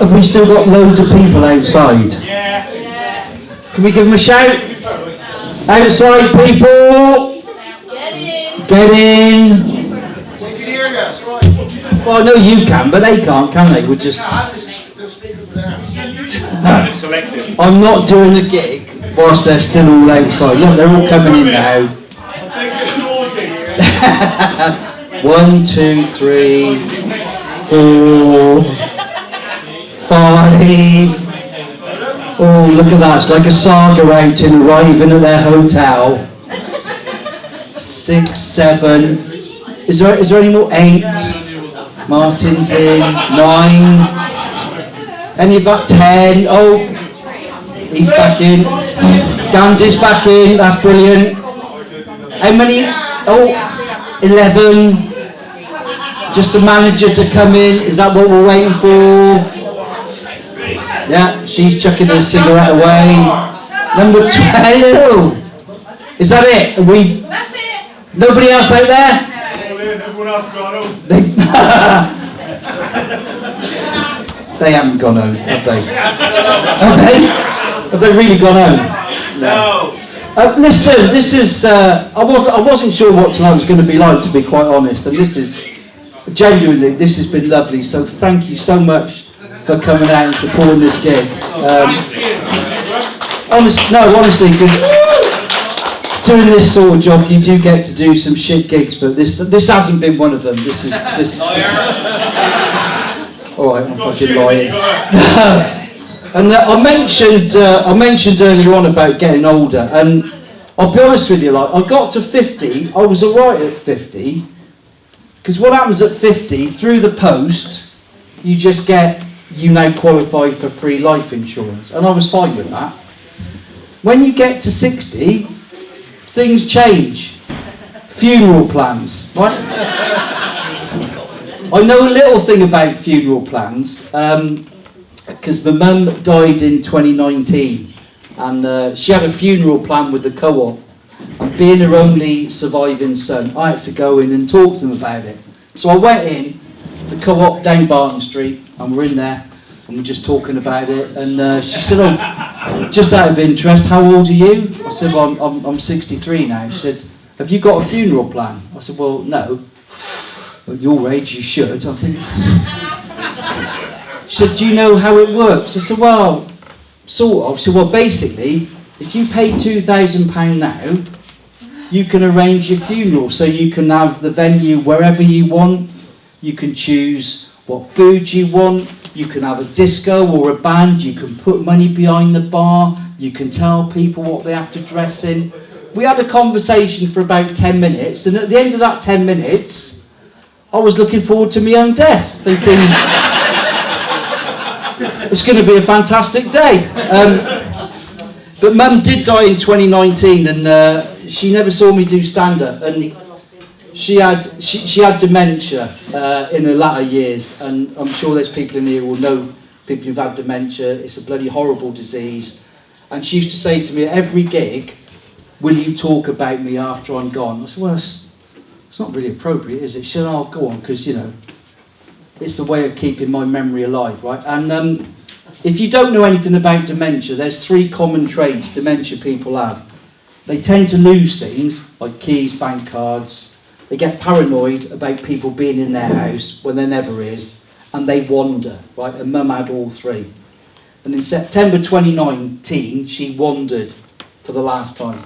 Have we still got loads of people outside? Yeah. Can we give them a shout? Outside people! Get in! Well, I know you can, but they can't, can they? We're just... I'm not doing a gig whilst they're still all outside. Look, they're all coming in now. 1, 2, 3, 4, 5. Oh, look at that. It's like a saga outing arriving at their hotel. 6, 7. Is there any more? 8. Martin's in. 9. Any of that? 10. Oh, he's back in. Gandhi's back in. That's brilliant. How many? Oh, 11. Just the manager to come in. Is that what we're waiting for? Yeah, she's chucking her cigarette away. Number 12. Is that it? Are we? That's it. Nobody else out there? Everyone else has gone home. They haven't gone home, have they? Have they? Have they really gone home? No. Listen, this is. I wasn't sure what tonight was going to be like, to be quite honest, and this is genuinely. This has been lovely. So thank you so much for coming out and supporting this gig. Honestly, because doing this sort of job, you do get to do some shit gigs, but this hasn't been one of them. This is all right, I'm fucking lying. And I mentioned earlier on about getting older, and I'll be honest with you, like I got to 50, I was alright at 50, because what happens at 50 through the post, you just get. You now qualify for free life insurance, and I was fine with that. When you get to 60, things change. Funeral plans, right? I know a little thing about funeral plans, because my mum died in 2019, and she had a funeral plan with the co-op, and being her only surviving son, I had to go in and talk to them about it. So I went in, the co-op down Barton Street, and we're in there and we're just talking about it, and she said, oh, just out of interest, how old are you? I said, well, I'm 63 now. She said, have you got a funeral plan? I said, well, no. At your age you should. I think. She said, do you know how it works? I said, well, sort of. She said, well, basically, if you pay £2,000 now, you can arrange your funeral, so you can have the venue wherever you want. You can choose what food you want, you can have a disco or a band, you can put money behind the bar, you can tell people what they have to dress in. We had a conversation for about 10 minutes, and at the end of that 10 minutes, I was looking forward to my own death, thinking, it's going to be a fantastic day. But Mum did die in 2019, and she never saw me do stand-up, and she had dementia in her latter years, and I'm sure there's people in here who will know people who've had dementia. It's a bloody horrible disease. And she used to say to me at every gig, will you talk about me after I'm gone? I said, well, it's not really appropriate, is it? She said, oh, go on, because, you know, it's the way of keeping my memory alive, right? And if you don't know anything about dementia, there's 3 common traits dementia people have. They tend to lose things, like keys, bank cards. They get paranoid about people being in their house when there never is, and they wander, right? And Mum had all 3. And in September 2019, she wandered for the last time.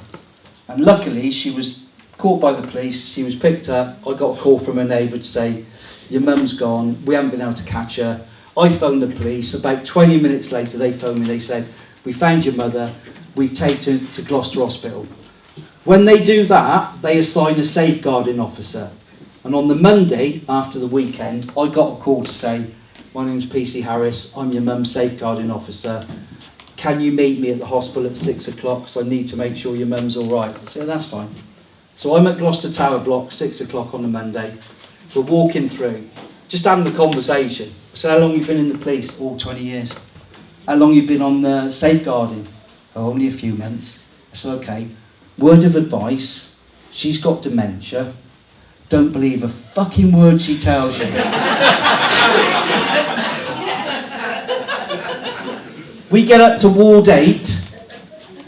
And luckily, she was caught by the police, she was picked up. I got a call from her neighbour to say, your mum's gone, we haven't been able to catch her. I phoned the police. About 20 minutes later, they phoned me, they said, we found your mother, we've taken her to Gloucester Hospital. When they do that, they assign a safeguarding officer. And on the Monday, after the weekend, I got a call to say, my name's PC Harris, I'm your mum's safeguarding officer. Can you meet me at the hospital at 6 o'clock? So I need to make sure your mum's all right. I said, that's fine. So I'm at Gloucester Tower Block, 6 o'clock on the Monday. We're walking through, just having a conversation. I said, how long have you been in the police? All 20 years. How long have you been on the safeguarding? Oh, only a few months. I said, okay. Word of advice, she's got dementia. Don't believe a fucking word she tells you. We get up to Ward 8.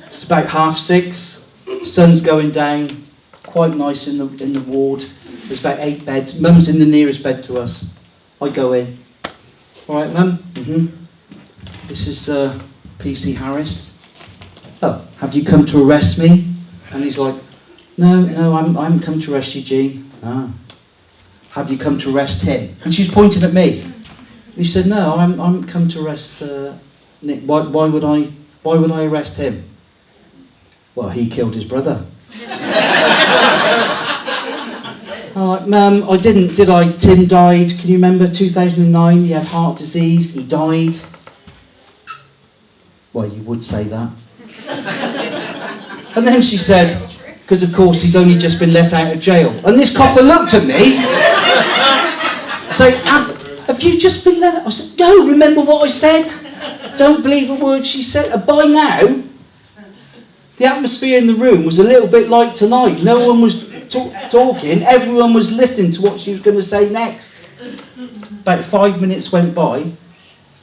It's about 6:30. Sun's going down. Quite nice in the ward. There's about 8 beds. Mum's in the nearest bed to us. I go in. All right, Mum? This is PC Harris. Oh, have you come to arrest me? And he's like, no, I'm come to arrest you, Jean. Ah. Have you come to arrest him? And she's pointing at me. And he said, no, I'm come to arrest Nick. Why would I arrest him? Well, he killed his brother. I'm like, Mum, I didn't, did I? Tim died. Can you remember 2009? He had heart disease. He died. Well, you would say that. And then she said, because of course he's only just been let out of jail. And this copper looked at me. So, have you just been let out? I said, no, remember what I said? Don't believe a word she said. By now, the atmosphere in the room was a little bit like tonight. No one was talking. Everyone was listening to what she was going to say next. About 5 minutes went by,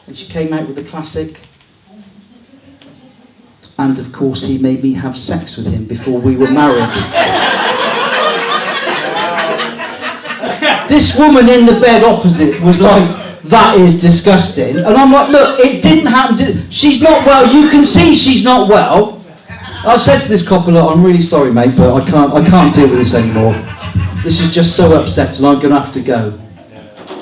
and she came out with the classic. And of course, he made me have sex with him before we were married. This woman in the bed opposite was like, that is disgusting. And I'm like, look, it didn't happen. She's not well. You can see she's not well. I said to this couple, look, I'm really sorry, mate, but I can't deal with this anymore. This is just so upsetting. I'm going to have to go.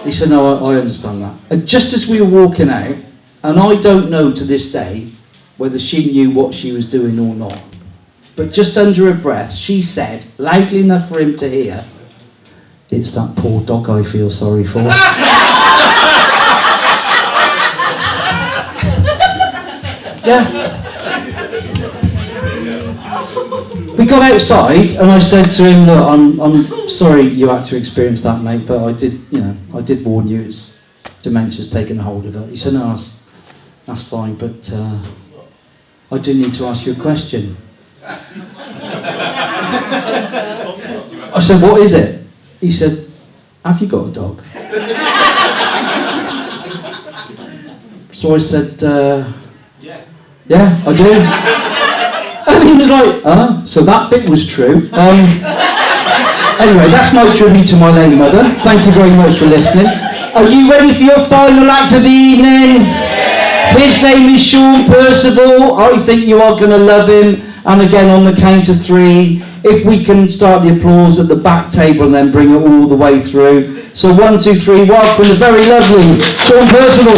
He said, no, I understand that. And just as we were walking out, and I don't know to this day whether she knew what she was doing or not, but just under her breath, she said, loudly enough for him to hear, it's that poor dog I feel sorry for. Yeah. We got outside and I said to him, look, I'm sorry you had to experience that, mate, but I did warn you, it's dementia's taken a hold of her. He said, no, that's fine, but I do need to ask you a question. I said, what is it? He said, have you got a dog? So I said, yeah, I do. And he was like, so that bit was true. Anyway, that's my tribute to my late mother. Thank you very much for listening. Are you ready for your final act of the evening? Yeah. His name is Sean Percival. I think you are going to love him. And again, on the count of 3, if we can start the applause at the back table and then bring it all the way through. So 1, 2, 3, welcome the very lovely Sean Percival.